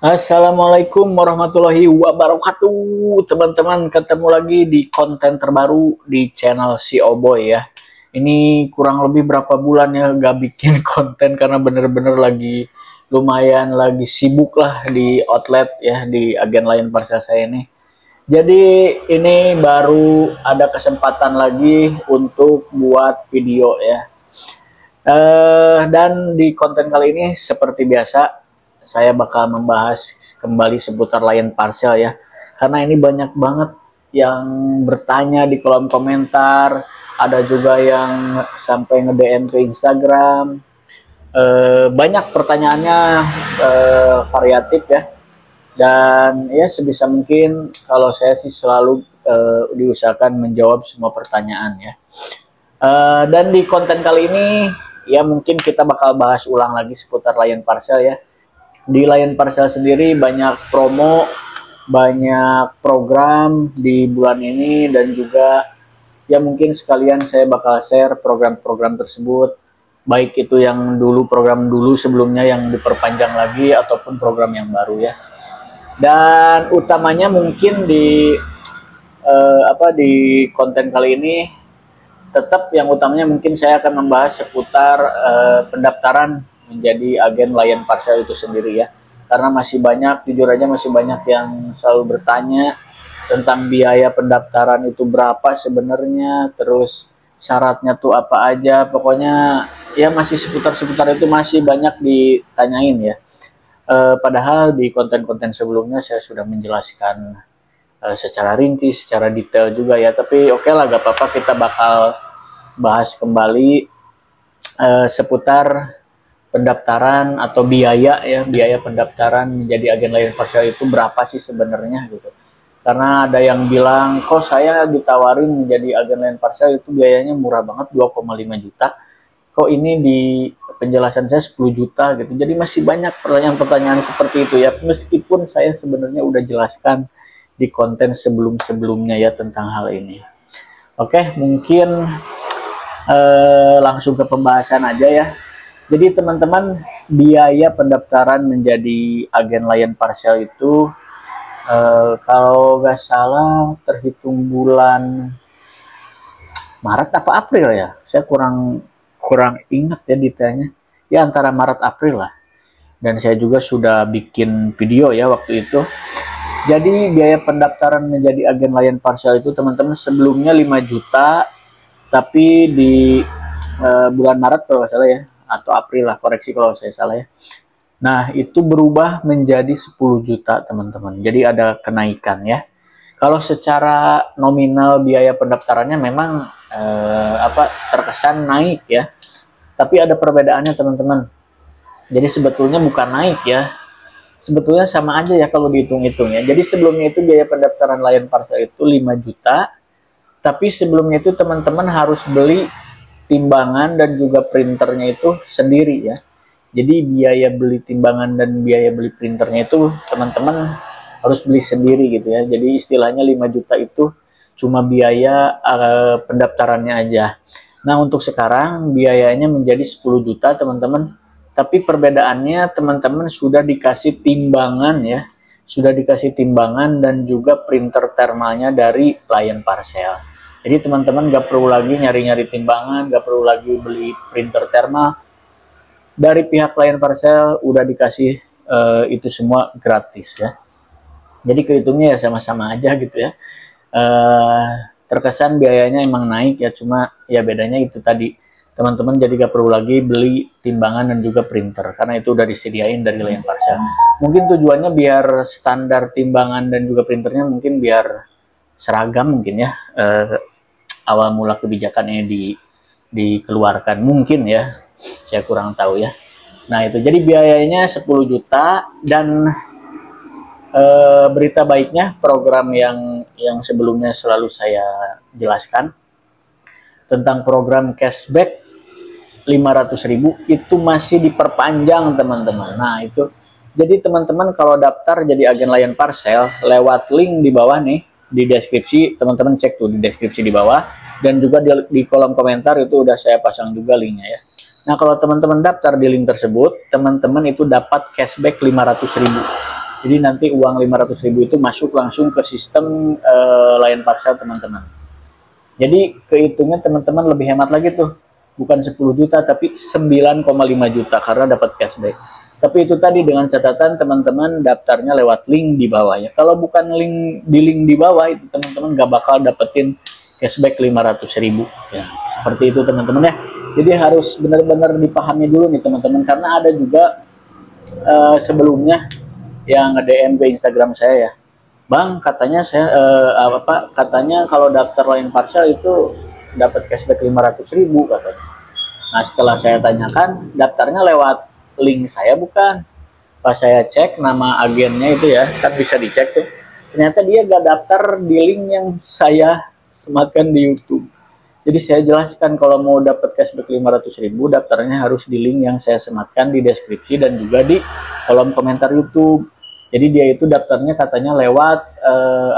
Assalamualaikum warahmatullahi wabarakatuh, teman-teman. Ketemu lagi di konten terbaru di channel si Oboy ya. Ini kurang lebih berapa bulan ya gak bikin konten karena bener-bener lagi lumayan lagi sibuk lah di outlet ya, di agen lain parcel saya ini. Jadi ini baru ada kesempatan lagi untuk buat video ya. Dan di konten kali ini seperti biasa saya bakal membahas kembali seputar Lion Parcel ya, karena ini banyak banget yang bertanya di kolom komentar, ada juga yang sampai nge-DM ke Instagram. Banyak pertanyaannya, variatif ya, dan ya sebisa mungkin kalau saya sih selalu diusahakan menjawab semua pertanyaan ya. Dan di konten kali ini ya mungkin kita bakal bahas ulang lagi seputar Lion Parcel ya. Di Lion Parcel sendiri banyak promo, banyak program di bulan ini, dan juga ya mungkin sekalian saya bakal share program-program tersebut, baik itu yang dulu, program dulu sebelumnya yang diperpanjang lagi, ataupun program yang baru ya. Dan utamanya mungkin di konten kali ini tetap yang utamanya mungkin saya akan membahas seputar pendaftaran menjadi agen Lion Parcel itu sendiri ya. Karena masih banyak, jujur aja masih banyak yang selalu bertanya tentang biaya pendaftaran itu berapa sebenarnya, terus syaratnya tuh apa aja, pokoknya ya masih seputar-seputar itu masih banyak ditanyain ya. Padahal di konten-konten sebelumnya saya sudah menjelaskan secara rinci, secara detail juga ya. Tapi oke lah, gak apa-apa, kita bakal bahas kembali seputar pendaftaran atau biaya ya, biaya pendaftaran menjadi agen Lion Parcel itu berapa sih sebenarnya gitu. Karena ada yang bilang, kok saya ditawarin menjadi agen Lion Parcel itu biayanya murah banget, 2,5 juta. Kok ini di penjelasan saya 10 juta gitu. Jadi masih banyak pertanyaan-pertanyaan seperti itu ya. Meskipun saya sebenarnya udah jelaskan di konten sebelum-sebelumnya ya tentang hal ini. Oke, mungkin langsung ke pembahasan aja ya. Jadi teman-teman, biaya pendaftaran menjadi agen Lion Parcel itu kalau nggak salah terhitung bulan Maret apa April ya. Saya kurang ingat ya detailnya. Ya antara Maret April lah. Dan saya juga sudah bikin video ya waktu itu. Jadi biaya pendaftaran menjadi agen Lion Parcel itu teman-teman sebelumnya 5 juta, tapi di bulan Maret kalau nggak salah ya, atau April lah, koreksi kalau saya salah ya. Nah itu berubah menjadi 10 juta teman-teman. Jadi ada kenaikan ya. Kalau secara nominal biaya pendaftarannya memang terkesan naik ya, tapi ada perbedaannya teman-teman. Jadi sebetulnya bukan naik ya, sebetulnya sama aja ya kalau dihitung-hitung ya. Jadi sebelumnya itu biaya pendaftaran Lion Parcel itu 5 juta, tapi sebelumnya itu teman-teman harus beli timbangan dan juga printernya itu sendiri ya. Jadi biaya beli timbangan dan biaya beli printernya itu teman-teman harus beli sendiri gitu ya. Jadi istilahnya 5 juta itu cuma biaya pendaftarannya aja. Nah untuk sekarang biayanya menjadi 10 juta teman-teman. Tapi perbedaannya teman-teman sudah dikasih timbangan ya, sudah dikasih timbangan dan juga printer thermalnya dari Lion Parcel. Jadi teman-teman gak perlu lagi nyari-nyari timbangan, gak perlu lagi beli printer thermal. Dari pihak Lion Parcel udah dikasih itu semua gratis ya. Jadi kehitungnya ya sama-sama aja gitu ya. Terkesan biayanya emang naik ya, cuma ya bedanya itu tadi. Teman-teman jadi gak perlu lagi beli timbangan dan juga printer karena itu udah disediain dari Lion Parcel. Mungkin tujuannya biar standar timbangan dan juga printernya mungkin biar seragam mungkin ya. Awal mula kebijakan ini dikeluarkan mungkin ya, saya kurang tahu ya. Nah itu jadi biayanya 10 juta. Dan berita baiknya program yang sebelumnya selalu saya jelaskan tentang program cashback 500.000 itu masih diperpanjang teman-teman. Nah itu jadi teman-teman kalau daftar jadi agen Lion Parcel lewat link di bawah nih di deskripsi, teman-teman cek tuh di deskripsi di bawah, dan juga di kolom komentar itu udah saya pasang juga linknya ya. Nah kalau teman-teman daftar di link tersebut, teman-teman itu dapat cashback 500.000. Jadi nanti uang 500.000 itu masuk langsung ke sistem layan parcel teman-teman. Jadi kehitungnya teman-teman lebih hemat lagi tuh. Bukan 10 juta tapi 9,5 juta karena dapat cashback. Tapi itu tadi dengan catatan teman-teman daftarnya lewat link di bawah ya. Kalau bukan link di bawah itu teman-teman gak bakal dapetin cashback 500.000 ya. Seperti itu teman-teman ya. Jadi harus benar-benar dipahami dulu nih teman-teman, karena ada juga sebelumnya yang nge-DM ke Instagram saya ya. Bang, katanya saya katanya kalau daftar layan parcel itu dapat cashback 500.000 katanya. Nah, setelah saya tanyakan daftarnya lewat link saya bukan. Pas saya cek nama agennya itu ya, kan bisa dicek tuh. Ternyata dia gak daftar di link yang saya sematkan di YouTube. Jadi saya jelaskan kalau mau dapat cashback 500.000 daftarnya harus di link yang saya sematkan di deskripsi dan juga di kolom komentar YouTube. Jadi dia itu daftarnya katanya lewat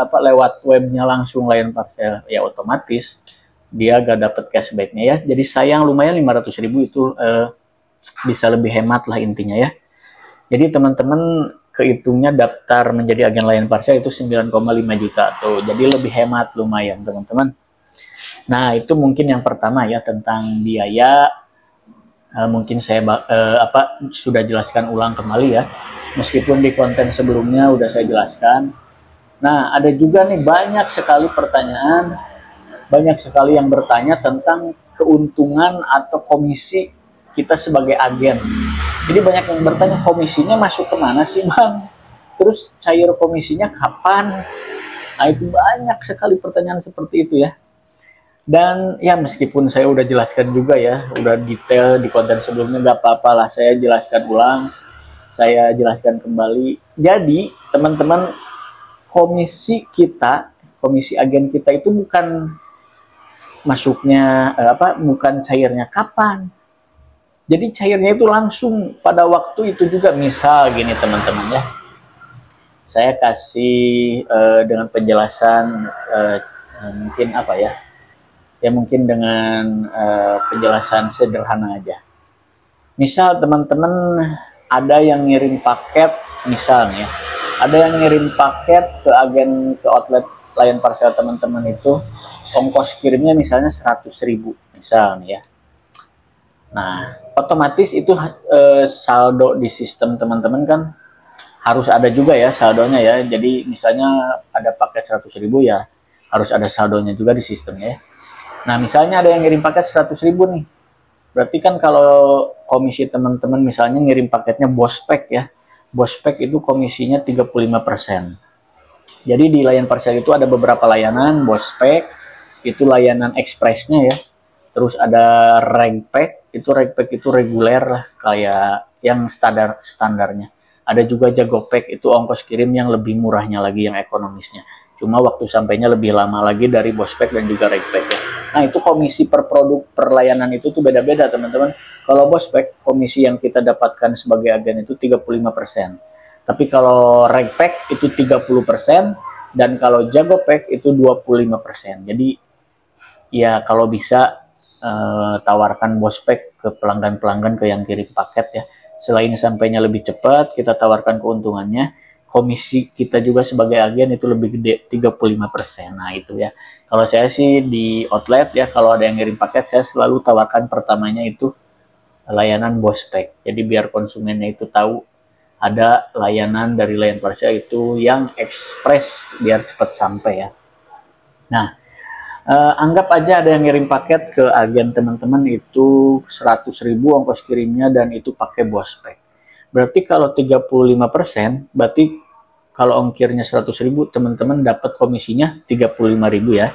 lewat webnya langsung layan parcel, ya otomatis dia gak dapet cashbacknya ya. Jadi sayang, lumayan 500.000 itu bisa lebih hemat lah intinya ya. Jadi teman-teman kehitungnya daftar menjadi agen layan parcel itu 9,5 juta tuh. Jadi lebih hemat lumayan teman-teman. Nah, itu mungkin yang pertama ya tentang biaya. Mungkin saya sudah jelaskan ulang kembali ya. Meskipun di konten sebelumnya udah saya jelaskan. Nah, ada juga nih banyak sekali pertanyaan, banyak sekali yang bertanya tentang keuntungan atau komisi kita sebagai agen. Jadi banyak yang bertanya komisinya masuk kemana sih Bang? Terus cair komisinya kapan? Nah, itu banyak sekali pertanyaan seperti itu ya. Dan ya meskipun saya udah jelaskan juga ya, udah detail di konten sebelumnya, nggak apa-apa lah saya jelaskan ulang, saya jelaskan kembali. Jadi teman-teman, komisi kita, komisi agen kita itu bukan masuknya bukan cairnya kapan. Jadi cairnya itu langsung pada waktu itu juga. Misal gini teman-teman ya, saya kasih dengan penjelasan mungkin mungkin dengan penjelasan sederhana aja. Misal teman-teman ada yang ngirim paket, misalnya ada yang ngirim paket ke agen, ke outlet layan parcel teman-teman itu, ongkos kirimnya misalnya 100.000 misalnya ya. Nah, otomatis itu saldo di sistem teman-teman kan harus ada juga ya saldonya ya. Jadi misalnya ada paket 100.000 ya harus ada saldonya juga di sistemnya ya. Nah, misalnya ada yang ngirim paket 100.000 nih. Berarti kan kalau komisi teman-teman misalnya ngirim paketnya bospek ya. Bospek itu komisinya 35%. Jadi di layan parcel itu ada beberapa layanan. Bospek itu layanan ekspresnya ya. Terus ada regpack, itu reguler lah, kayak yang standarnya. Ada juga jagopek, itu ongkos kirim yang lebih murahnya lagi, yang ekonomisnya. Cuma waktu sampainya lebih lama lagi dari bospek dan juga regpack ya. Nah, itu komisi per produk, per layanan itu tuh beda-beda teman-teman. Kalau bospek, komisi yang kita dapatkan sebagai agen itu 35%. Tapi kalau regpack itu 30%, dan kalau jagopek itu 25%. Jadi ya kalau bisa tawarkan bospek ke pelanggan-pelanggan, ke yang kirim paket ya. Selain sampainya lebih cepat, kita tawarkan keuntungannya, komisi kita juga sebagai agen itu lebih gede, 35%. Nah, itu ya. Kalau saya sih di outlet ya, kalau ada yang ngirim paket, saya selalu tawarkan pertamanya itu layanan bospek. Jadi biar konsumennya itu tahu ada layanan dari layan parcel itu yang ekspres, biar cepat sampai ya. Nah, anggap aja ada yang ngirim paket ke agen teman-teman itu 100.000 ongkos kirimnya dan itu pakai bospek. Berarti kalau 35%, berarti kalau ongkirnya 100.000, teman-teman dapat komisinya 35.000 ya.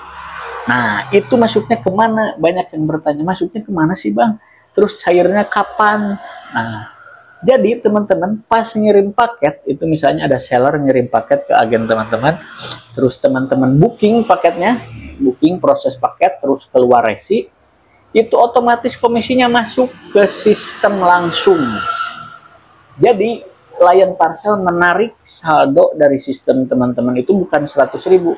Nah, itu masuknya kemana? Banyak yang bertanya, masuknya kemana sih Bang? Terus cairnya kapan? Nah, jadi teman-teman pas ngirim paket, itu misalnya ada seller ngirim paket ke agen teman-teman, terus teman-teman booking paketnya, booking proses paket, terus keluar resi, itu otomatis komisinya masuk ke sistem langsung. Jadi layan parcel menarik saldo dari sistem teman-teman itu bukan 100.000,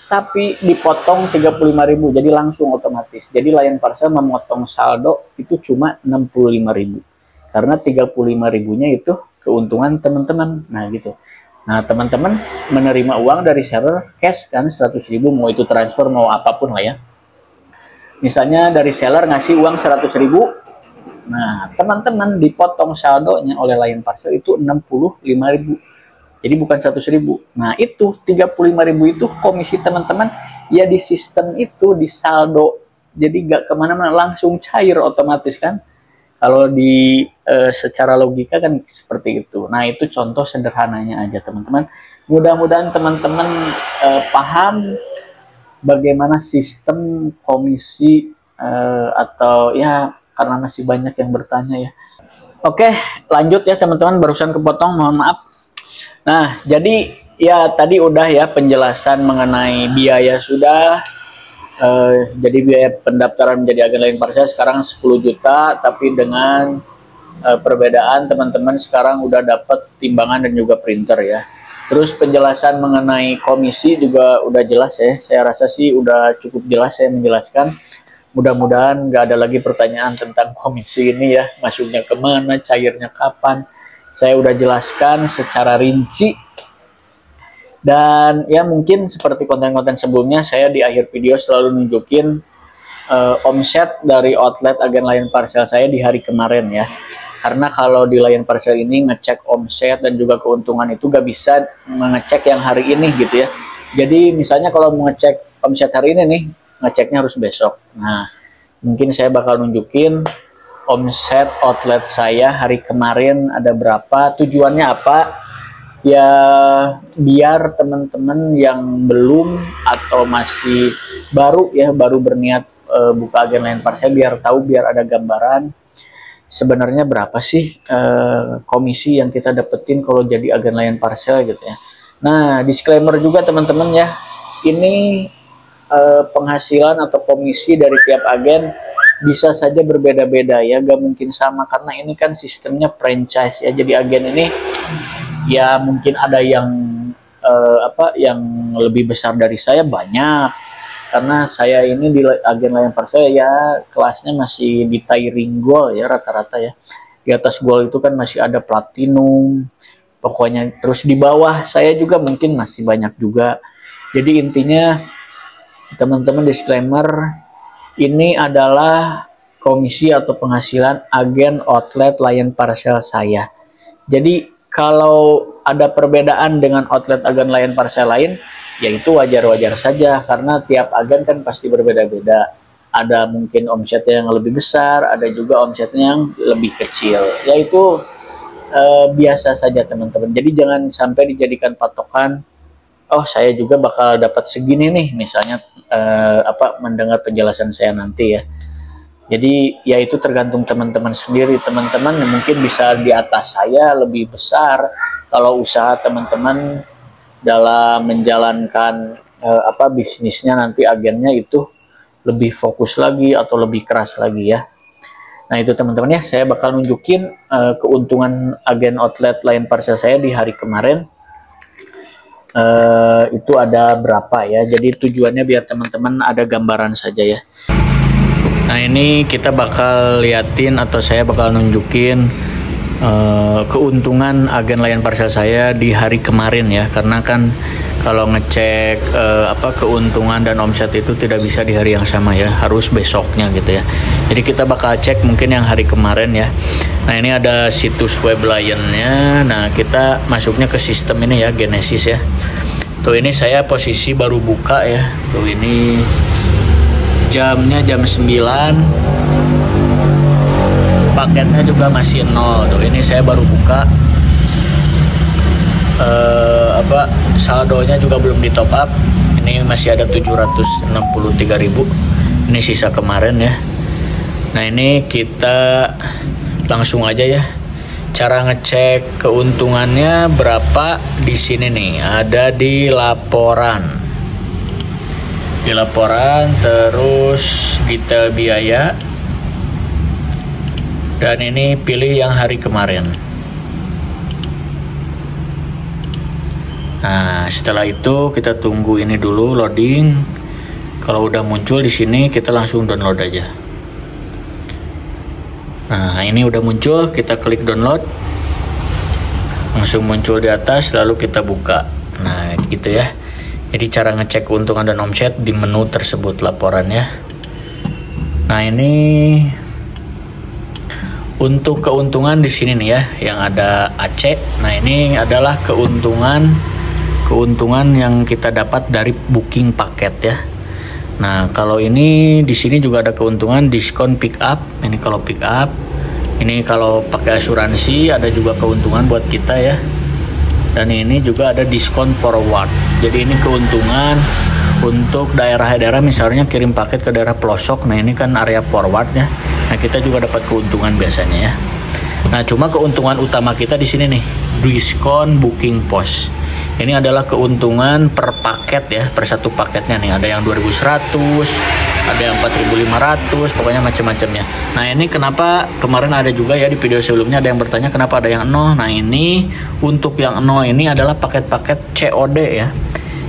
tapi dipotong 35.000, jadi langsung otomatis. Jadi layan parcel memotong saldo itu cuma 65.000. Karena 35.000-nya itu keuntungan teman-teman. Nah, gitu. Nah, teman-teman menerima uang dari seller cash kan 100.000, mau itu transfer mau apapun lah ya. Misalnya dari seller ngasih uang 100.000. Nah, teman-teman dipotong saldonya oleh Lion Parcel itu 65.000. Jadi bukan 100.000. Nah, itu 35.000 itu komisi teman-teman ya di sistem itu di saldo. Jadi nggak kemana-mana, langsung cair otomatis kan. Kalau di secara logika kan seperti itu. Nah, itu contoh sederhananya aja teman-teman. Mudah-mudahan teman-teman paham bagaimana sistem komisi atau ya, karena masih banyak yang bertanya ya. Oke, lanjut ya teman-teman, barusan kepotong, mohon maaf. Nah, jadi ya tadi udah ya penjelasan mengenai biaya sudah. Jadi biaya pendaftaran menjadi agen Lion Parcel sekarang 10 juta, tapi dengan perbedaan teman-teman sekarang udah dapat timbangan dan juga printer ya. Terus penjelasan mengenai komisi juga udah jelas ya. Saya rasa sih udah cukup jelas saya menjelaskan. Mudah-mudahan nggak ada lagi pertanyaan tentang komisi ini ya. Masuknya kemana, cairnya kapan. Saya udah jelaskan secara rinci. Dan ya mungkin seperti konten-konten sebelumnya, saya di akhir video selalu nunjukin omset dari outlet agen Lion Parcel saya di hari kemarin ya. Karena kalau di Lion Parcel ini ngecek omset dan juga keuntungan itu gak bisa mengecek yang hari ini gitu ya. Jadi misalnya kalau mau ngecek omset hari ini nih, ngeceknya harus besok. Nah, mungkin saya bakal nunjukin omset outlet saya hari kemarin ada berapa, tujuannya apa. Ya biar teman-teman yang belum atau masih baru ya, baru berniat buka agen Lion Parcel, biar tahu, biar ada gambaran sebenarnya berapa sih komisi yang kita dapetin kalau jadi agen Lion Parcel gitu ya. Nah, disclaimer juga teman-teman ya, ini penghasilan atau komisi dari tiap agen bisa saja berbeda-beda ya, gak mungkin sama karena ini kan sistemnya franchise ya. Jadi agen ini ya mungkin ada yang yang lebih besar dari saya banyak. Karena saya ini di agen Lion Parcel ya kelasnya masih di tiering gold ya rata-rata ya. Di atas gold itu kan masih ada platinum. Pokoknya terus di bawah saya juga mungkin masih banyak juga. Jadi intinya teman-teman disclaimer, ini adalah komisi atau penghasilan agen outlet Lion Parcel saya. Jadi kalau ada perbedaan dengan outlet agen Lion Parcel lain, yaitu wajar-wajar saja karena tiap agen kan pasti berbeda-beda. Ada mungkin omsetnya yang lebih besar, ada juga omsetnya yang lebih kecil. Yaitu biasa saja teman-teman. Jadi jangan sampai dijadikan patokan, oh saya juga bakal dapat segini nih, misalnya mendengar penjelasan saya nanti ya. Jadi ya itu tergantung teman-teman sendiri. Teman-teman mungkin bisa di atas saya lebih besar kalau usaha teman-teman dalam menjalankan bisnisnya nanti agennya itu lebih fokus lagi atau lebih keras lagi ya. Nah itu teman-teman ya, saya bakal nunjukin keuntungan agen outlet Lion Parcel saya di hari kemarin itu ada berapa ya. Jadi tujuannya biar teman-teman ada gambaran saja ya. Nah ini kita bakal liatin atau saya bakal nunjukin keuntungan agen Lion Parcel saya di hari kemarin ya, karena kan kalau ngecek keuntungan dan omset itu tidak bisa di hari yang sama ya, harus besoknya gitu ya. Jadi kita bakal cek mungkin yang hari kemarin ya. Nah ini ada situs web Lion-nya. Nah kita masuknya ke sistem ini ya, Genesis ya. Tuh ini saya posisi baru buka ya. Tuh ini jamnya jam 9. Paketnya juga masih 0. Tuh ini saya baru buka. Saldonya juga belum di top up. Ini masih ada 763.000. Ini sisa kemarin ya. Nah ini kita langsung aja ya. Cara ngecek keuntungannya berapa di sini nih, ada di laporan. Di laporan, terus detail biaya. Dan ini pilih yang hari kemarin. Nah, setelah itu kita tunggu ini dulu loading. Kalau udah muncul di sini kita langsung download aja. Nah, ini udah muncul, kita klik download. langsung muncul di atas, lalu kita buka. Nah gitu ya. Jadi cara ngecek keuntungan dan omset di menu tersebut laporannya. Nah ini untuk keuntungan di sini nih ya, yang ada AC. Nah ini adalah keuntungan yang kita dapat dari booking paket ya. Nah kalau ini di sini juga ada keuntungan diskon pick up. Ini kalau pick up, ini kalau pakai asuransi ada juga keuntungan buat kita ya. Dan ini juga ada diskon forward. Jadi ini keuntungan untuk daerah-daerah misalnya kirim paket ke daerah pelosok. Nah ini kan area forward ya. Nah kita juga dapat keuntungan biasanya ya. Nah cuma keuntungan utama kita di sini nih, diskon booking pos. Ini adalah keuntungan per paket ya, per satu paketnya nih. Ada yang 2.100, ada yang 4.500, pokoknya macam-macamnya. Nah ini kenapa kemarin ada juga ya di video sebelumnya ada yang bertanya kenapa ada yang 0. Nah ini untuk yang 0 ini adalah paket-paket COD ya.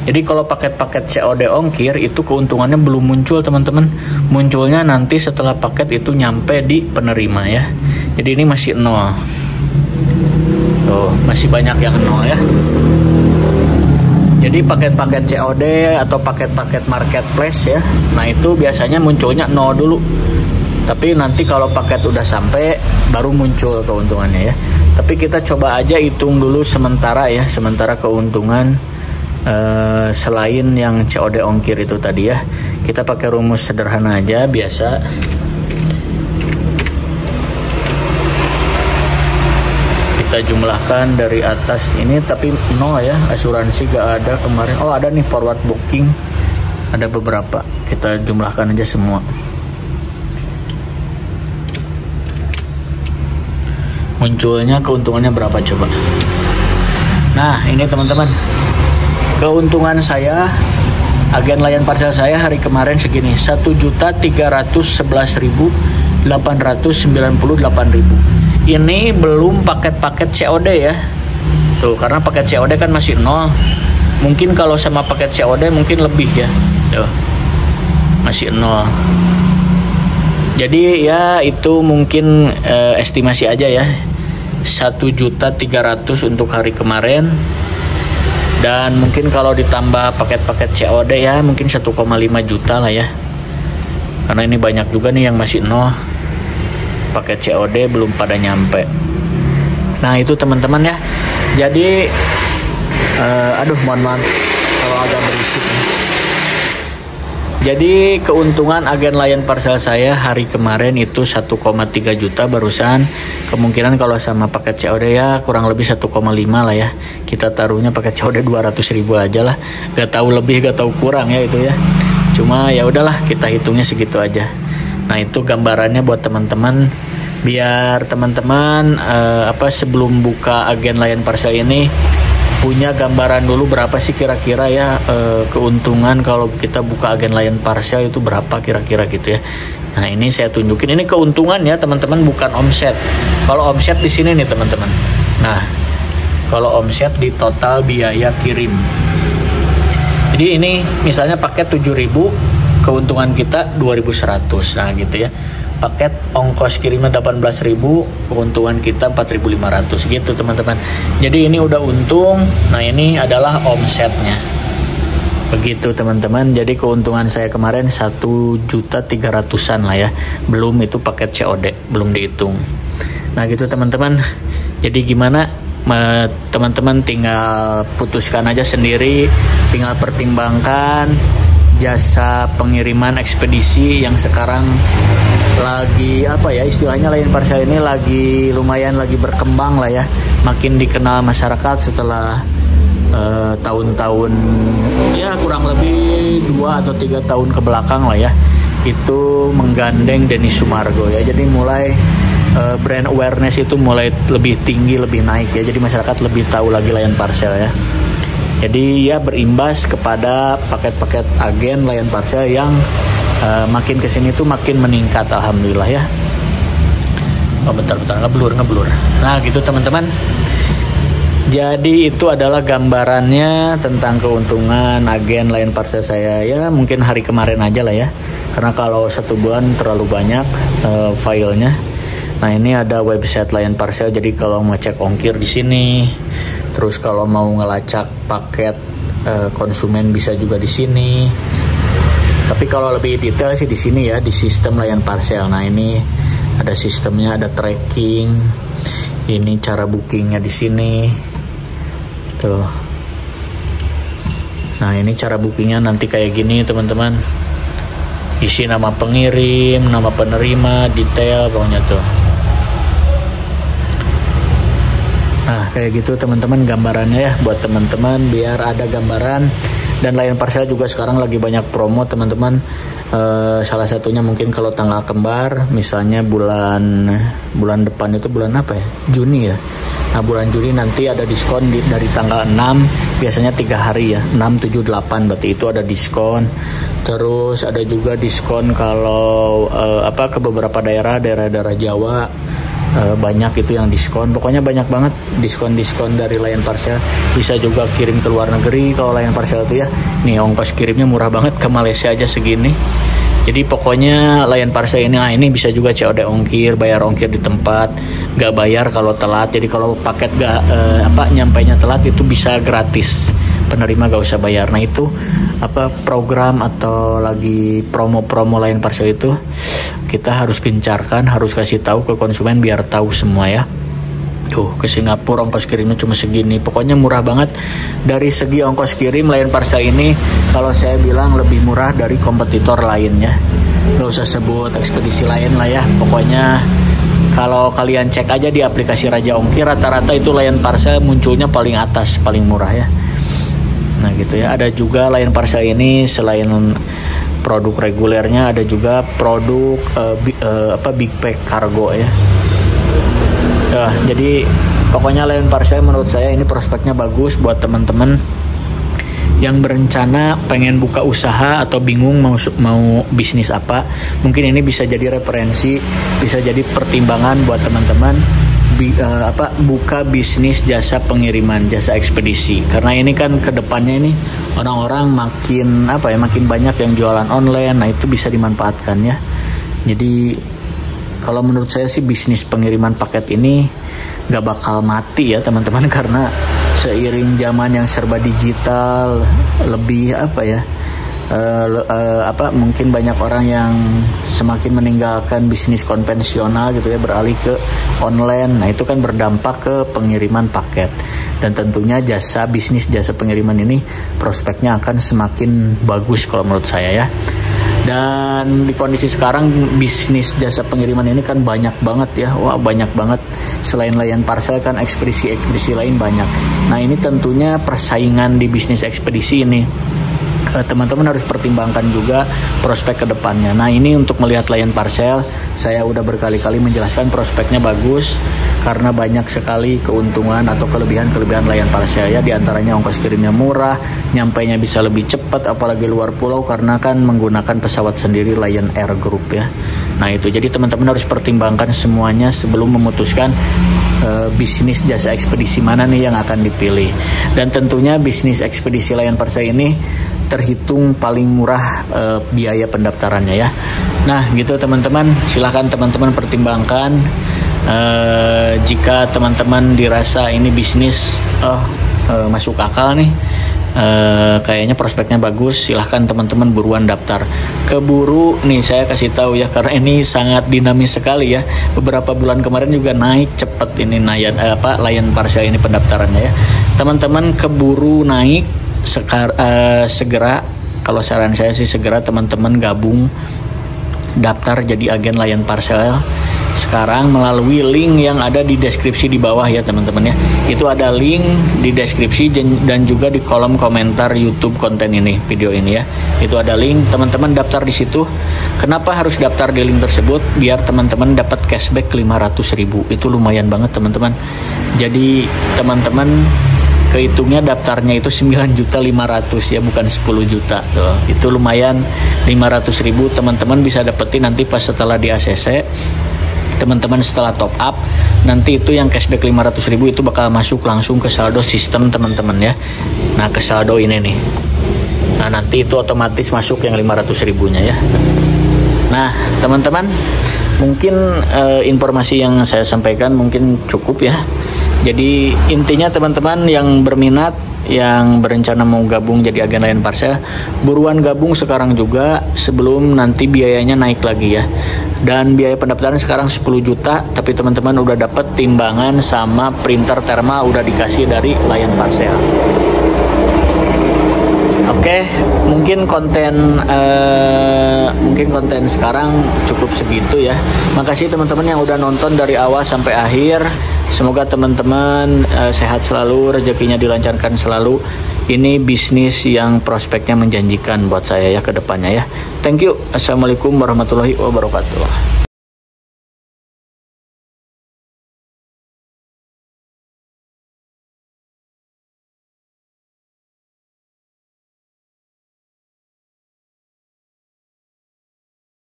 Jadi kalau paket-paket COD ongkir itu keuntungannya belum muncul teman-teman. Munculnya nanti setelah paket itu nyampe di penerima ya. Jadi ini masih 0. Tuh, masih banyak yang 0 ya. Jadi paket-paket COD atau paket-paket marketplace ya, nah itu biasanya munculnya 0 dulu. Tapi nanti kalau paket udah sampai baru muncul keuntungannya ya. Tapi kita coba aja hitung dulu sementara ya, sementara keuntungan selain yang COD ongkir itu tadi ya. Kita pakai rumus sederhana aja biasa. Kita jumlahkan dari atas ini, tapi 0 ya, asuransi gak ada kemarin. Oh ada nih forward booking, ada beberapa, kita jumlahkan aja semua. Munculnya keuntungannya berapa coba. Nah ini teman-teman, keuntungan saya agen layan parcel saya hari kemarin segini, 1.311.898.000. Ini belum paket-paket COD ya. Tuh, karena paket COD kan masih 0. Mungkin kalau sama paket COD mungkin lebih ya. Tuh. Masih 0. Jadi ya itu mungkin estimasi aja ya. 1.300.000 untuk hari kemarin. Dan mungkin kalau ditambah paket-paket COD ya mungkin 1,5 juta lah ya. Karena ini banyak juga nih yang masih 0. Paket COD belum pada nyampe. Nah itu teman-teman ya. Jadi aduh mohon maaf kalau agak berisik. Jadi keuntungan agen layan parcel saya hari kemarin itu 1,3 juta barusan. Kemungkinan kalau sama paket COD ya kurang lebih 1,5 lah ya. Kita taruhnya paket COD 200.000 aja lah. Gak tahu lebih gak tahu kurang ya itu ya. Cuma ya udahlah kita hitungnya segitu aja. Nah itu gambarannya buat teman-teman, biar teman-teman sebelum buka agen layan parcel ini punya gambaran dulu berapa sih kira-kira ya keuntungan kalau kita buka agen layan parcel itu berapa kira-kira gitu ya. Nah ini saya tunjukin, ini keuntungan ya teman-teman, bukan omset. Kalau omset di sini nih teman-teman. Nah kalau omset di total biaya kirim. Jadi ini misalnya paket 7.000. Keuntungan kita 2.100. Nah gitu ya. Paket ongkos kirimnya 18.000, keuntungan kita 4.500 gitu teman-teman. Jadi ini udah untung. Nah ini adalah omsetnya. Begitu teman-teman. Jadi keuntungan saya kemarin 1.300.000-an lah ya. Belum itu paket COD, belum dihitung. Nah gitu teman-teman. Jadi gimana? Teman-teman tinggal putuskan aja sendiri, tinggal pertimbangkan jasa pengiriman ekspedisi yang sekarang lagi istilahnya layan parcel ini lagi lumayan lagi berkembang lah ya, makin dikenal masyarakat setelah tahun-tahun ya kurang lebih 2 atau 3 tahun ke belakang lah ya, itu menggandeng Denny Sumargo ya. Jadi mulai brand awareness itu mulai lebih tinggi, lebih naik ya, jadi masyarakat lebih tahu lagi layan parcel ya. Jadi ya berimbas kepada paket-paket agen layan parcel yang makin kesini tuh makin meningkat, alhamdulillah ya. Oh bentar ngeblur. Nah gitu teman-teman. Jadi itu adalah gambarannya tentang keuntungan agen layan parcel saya ya, mungkin hari kemarin aja lah ya. Karena kalau 1 bulan terlalu banyak filenya. Nah, ini ada website Lion Parcel, jadi kalau mau cek ongkir di sini. Terus kalau mau ngelacak paket konsumen bisa juga di sini. Tapi kalau lebih detail sih di sini ya, di sistem Lion Parcel. Nah, ini ada sistemnya, ada tracking. Ini cara bookingnya di sini. Tuh. Nah, ini cara bookingnya nanti kayak gini teman-teman. Isi nama pengirim, nama penerima, detail pokoknya tuh. Nah, kayak gitu teman-teman gambarannya ya, buat teman-teman biar ada gambaran. Dan Lion Parcel juga sekarang lagi banyak promo teman-teman. Salah satunya mungkin kalau tanggal kembar, misalnya bulan depan itu bulan apa ya? Juni ya. Nah, bulan Juni nanti ada diskon dari tanggal 6, biasanya 3 hari ya, 6, 7, 8 berarti itu ada diskon. Terus ada juga diskon kalau ke beberapa daerah Jawa, banyak itu yang diskon. Pokoknya banyak banget diskon dari Lion Parcel. Bisa juga kirim ke luar negeri kalau Lion Parcel itu ya. Nih, ongkos kirimnya murah banget, ke Malaysia aja segini. Jadi pokoknya Lion Parcel ini bisa juga COD ongkir, bayar ongkir di tempat, gak bayar kalau telat. Jadi kalau paket nyampainya telat itu bisa gratis, penerima gak usah bayar. Nah, itu program atau lagi promo-promo Lion Parcel itu kita harus gencarkan, harus kasih tahu ke konsumen biar tahu semua ya. Tuh, ke Singapura ongkos kirimnya cuma segini. Pokoknya murah banget. Dari segi ongkos kirim, Lion Parcel ini kalau saya bilang lebih murah dari kompetitor lainnya. Gak usah sebut ekspedisi lain lah ya. Pokoknya kalau kalian cek aja di aplikasi Raja Ongkir, rata-rata itu Lion Parcel munculnya paling atas, paling murah ya. Nah gitu ya. Ada juga Lion Parcel ini selain produk regulernya, ada juga produk big pack cargo ya. Jadi pokoknya Lion Parcel menurut saya ini prospeknya bagus buat teman-teman yang berencana pengen buka usaha atau bingung mau bisnis apa. Mungkin ini bisa jadi referensi, bisa jadi pertimbangan buat teman-teman buka bisnis jasa pengiriman, jasa ekspedisi. Karena ini kan kedepannya ini orang-orang makin banyak yang jualan online. Nah, itu bisa dimanfaatkan ya. Jadi kalau menurut saya sih bisnis pengiriman paket ini gak bakal mati ya teman-teman, karena seiring zaman yang serba digital, lebih mungkin banyak orang yang semakin meninggalkan bisnis konvensional gitu ya, beralih ke online. Nah, itu kan berdampak ke pengiriman paket, dan tentunya bisnis jasa pengiriman ini prospeknya akan semakin bagus kalau menurut saya ya. Dan di kondisi sekarang bisnis jasa pengiriman ini kan banyak banget ya. Wah, banyak banget. Selain Lion Parcel kan ekspedisi lain banyak. Nah, ini tentunya persaingan di bisnis ekspedisi ini teman-teman harus pertimbangkan juga prospek ke depannya. Nah, ini untuk melihat Lion Parcel, saya udah berkali-kali menjelaskan prospeknya bagus karena banyak sekali keuntungan atau kelebihan Lion Parcel ya. Di antaranya ongkos kirimnya murah, nyampainya bisa lebih cepat apalagi luar pulau karena kan menggunakan pesawat sendiri Lion Air Group ya. Nah, itu jadi teman-teman harus pertimbangkan semuanya sebelum memutuskan bisnis jasa ekspedisi mana nih yang akan dipilih. Dan tentunya bisnis ekspedisi Lion Parcel ini terhitung paling murah biaya pendaftarannya ya. Nah, gitu teman-teman, silahkan teman-teman pertimbangkan. Jika teman-teman dirasa ini bisnis masuk akal nih, kayaknya prospeknya bagus, silahkan teman-teman buruan daftar. Keburu nih, saya kasih tahu ya, karena ini sangat dinamis sekali ya. Beberapa bulan kemarin juga naik cepet ini Lion Parcel ini pendaftarannya ya. Teman-teman keburu naik segera. Kalau saran saya sih segera teman-teman gabung daftar jadi agen Lion Parcel sekarang melalui link yang ada di deskripsi di bawah ya teman-teman ya. Itu ada link di deskripsi dan juga di kolom komentar YouTube konten ini, video ini ya. Itu ada link, teman-teman daftar di situ. Kenapa harus daftar di link tersebut? Biar teman-teman dapat cashback 500.000. Itu lumayan banget teman-teman. Jadi teman-teman kehitungnya daftarnya itu 9.500.000 ya, bukan 10 juta tuh. Itu lumayan, 500.000 teman-teman bisa dapetin nanti pas setelah di ACC. Teman-teman setelah top up nanti itu yang cashback 500.000 itu bakal masuk langsung ke saldo sistem teman-teman ya. Nah, ke saldo ini nih. Nah, nanti itu otomatis masuk yang 500.000-nya ya. Nah, teman-teman, Mungkin informasi yang saya sampaikan mungkin cukup ya. Jadi intinya teman-teman yang berminat, yang berencana mau gabung jadi agen layan Parsel, buruan gabung sekarang juga sebelum nanti biayanya naik lagi ya. Dan biaya pendaftaran sekarang 10 juta, tapi teman-teman udah dapat timbangan sama printer Thermal udah dikasih dari layan Parsel. Oke, mungkin konten sekarang cukup segitu ya. Makasih teman-teman yang udah nonton dari awal sampai akhir. Semoga teman-teman sehat selalu, rezekinya dilancarkan selalu. Ini bisnis yang prospeknya menjanjikan buat saya ya ke depannya ya. Thank you. Assalamualaikum warahmatullahi wabarakatuh.